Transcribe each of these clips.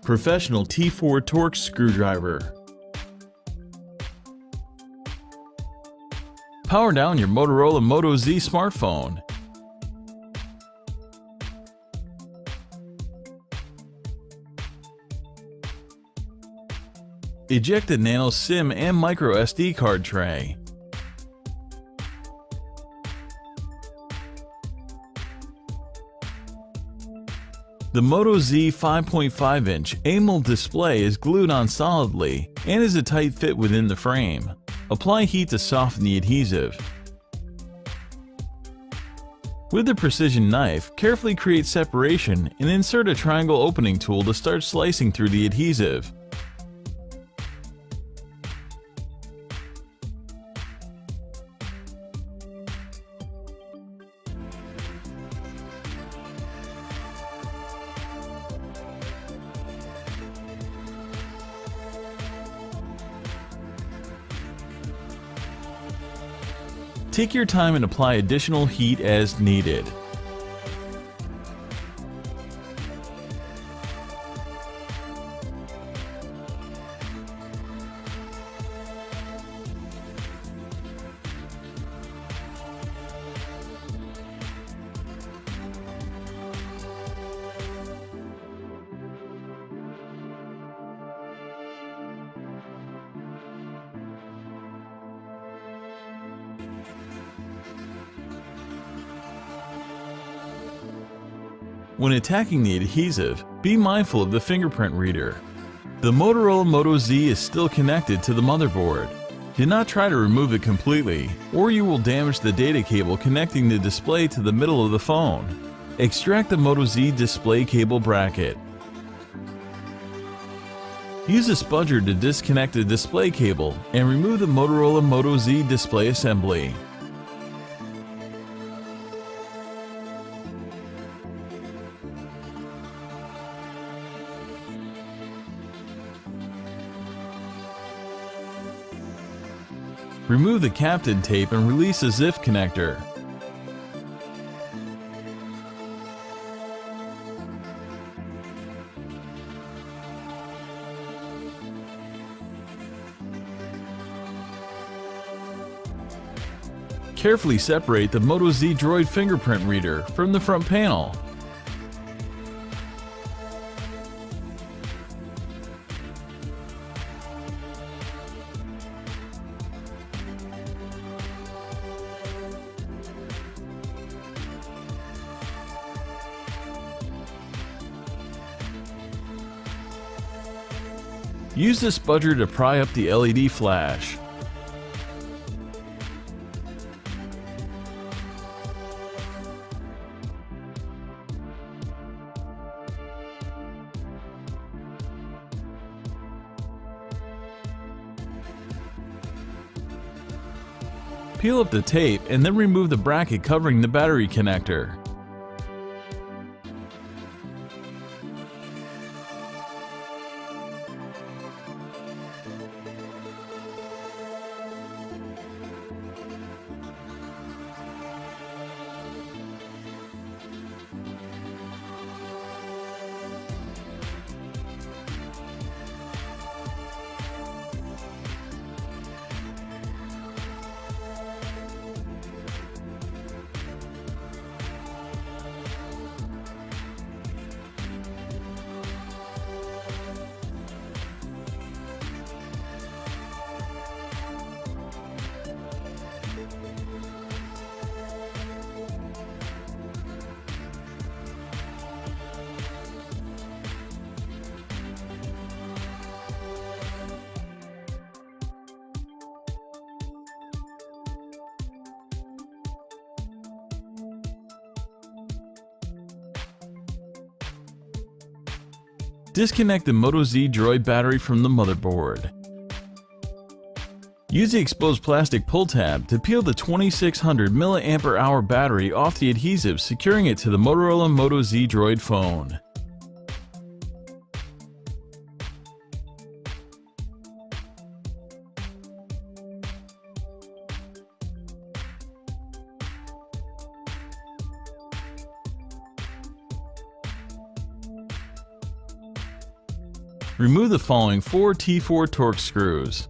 Professional T4 Torx Screwdriver. Power down your Motorola Moto Z smartphone. Eject the nano SIM and micro SD card tray. The Moto Z 5.5-inch AMOLED display is glued on solidly and is a tight fit within the frame. Apply heat to soften the adhesive. With the precision knife, carefully create separation and insert a triangle opening tool to start slicing through the adhesive. Take your time and apply additional heat as needed. When attacking the adhesive, be mindful of the fingerprint reader. The Motorola Moto Z is still connected to the motherboard. Do not try to remove it completely, or you will damage the data cable connecting the display to the middle of the phone. Extract the Moto Z display cable bracket. Use a spudger to disconnect the display cable and remove the Motorola Moto Z display assembly. Remove the captain tape and release the ZIF connector. Carefully separate the Moto Z Droid fingerprint reader from the front panel. Use the spudger to pry up the LED flash. Peel up the tape and then remove the bracket covering the battery connector. Disconnect the Moto Z Droid battery from the motherboard. Use the exposed plastic pull tab to peel the 2600 mAh battery off the adhesive, securing it to the Motorola Moto Z Droid phone. Remove the following 4 T4 Torx screws.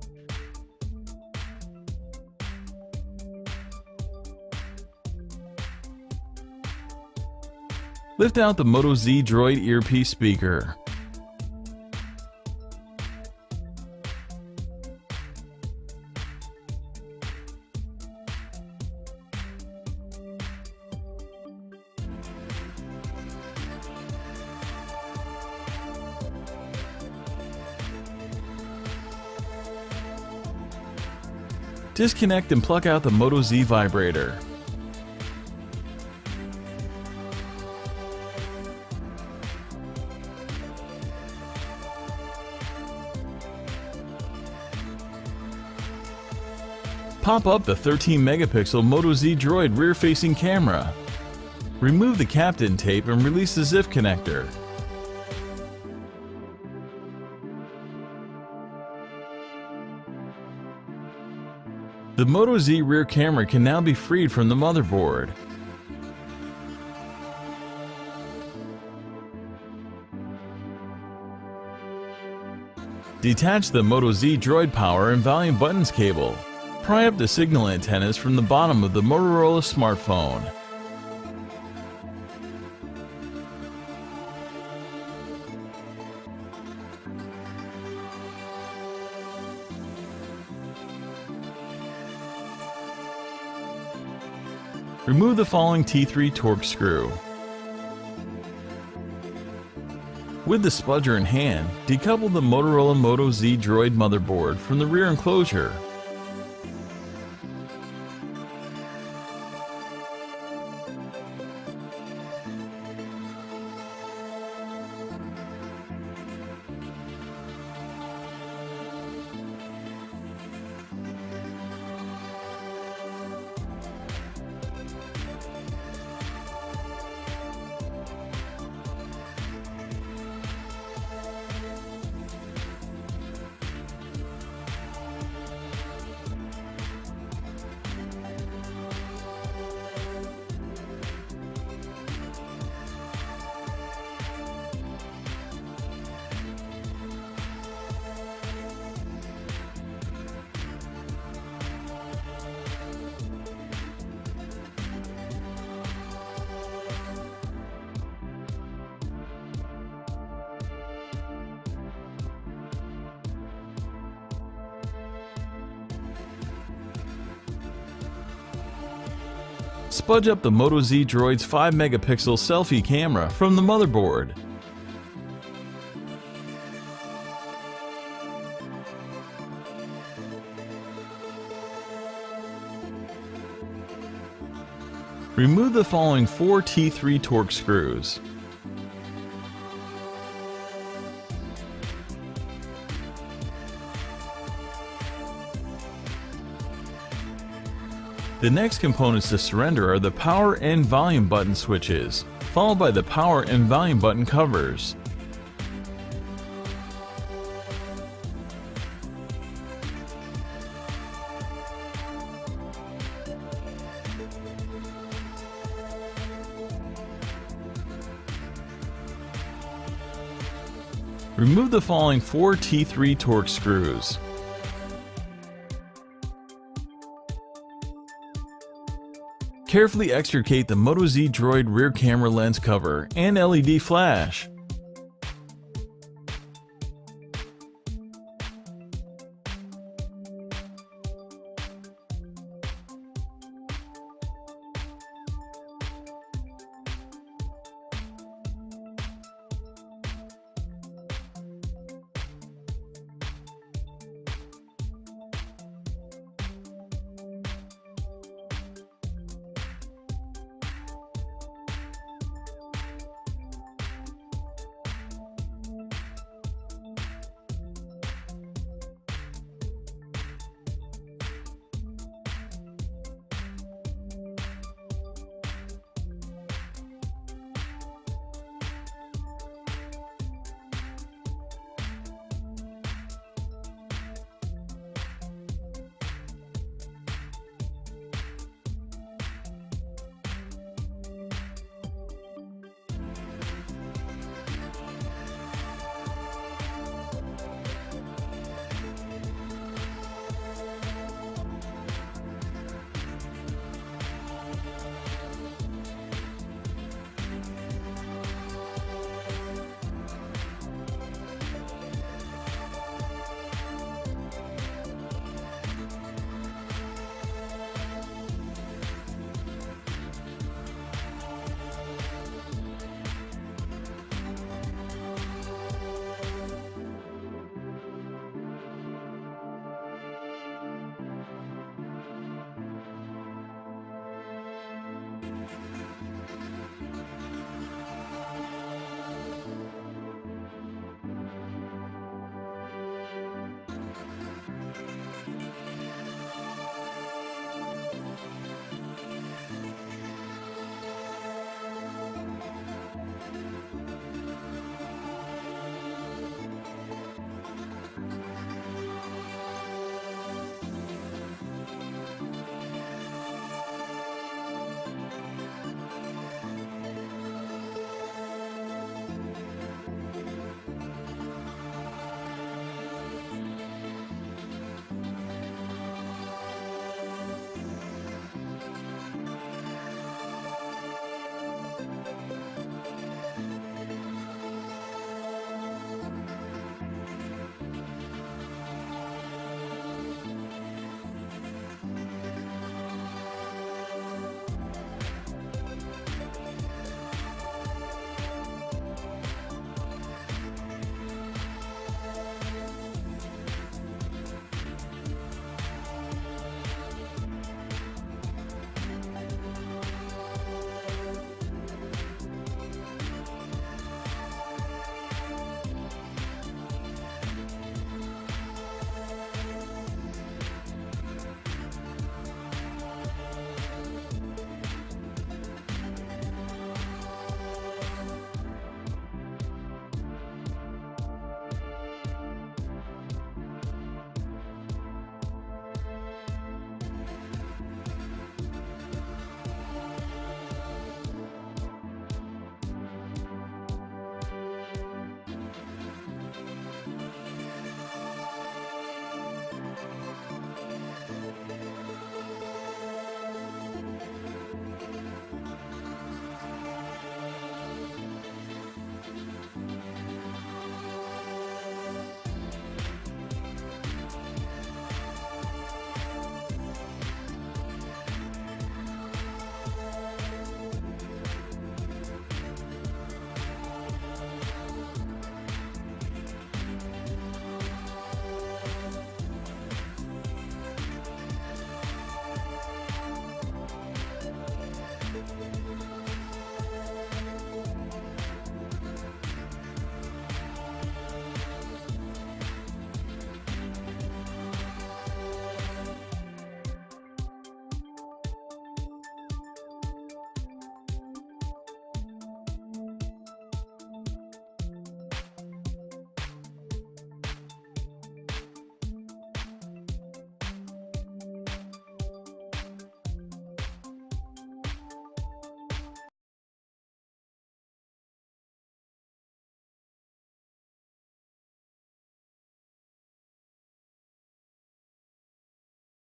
Lift out the Moto Z Droid earpiece speaker. Disconnect and pluck out the Moto Z vibrator. Pop up the 13 megapixel Moto Z Droid rear-facing camera. Remove the Captain tape and release the ZIF connector. The Moto Z rear camera can now be freed from the motherboard. Detach the Moto Z Droid power and volume buttons cable. Pry up the signal antennas from the bottom of the Motorola smartphone. Remove the following T3 Torx screw. With the spudger in hand, decouple the Motorola Moto Z Droid motherboard from the rear enclosure. Spudge up the Moto Z Droid's 5 megapixel selfie camera from the motherboard. Remove the following 4 T3 Torx screws. The next components to surrender are the power and volume button switches, followed by the power and volume button covers. Remove the following 4 T3 Torx screws. Carefully extricate the Moto Z Droid rear camera lens cover and LED flash.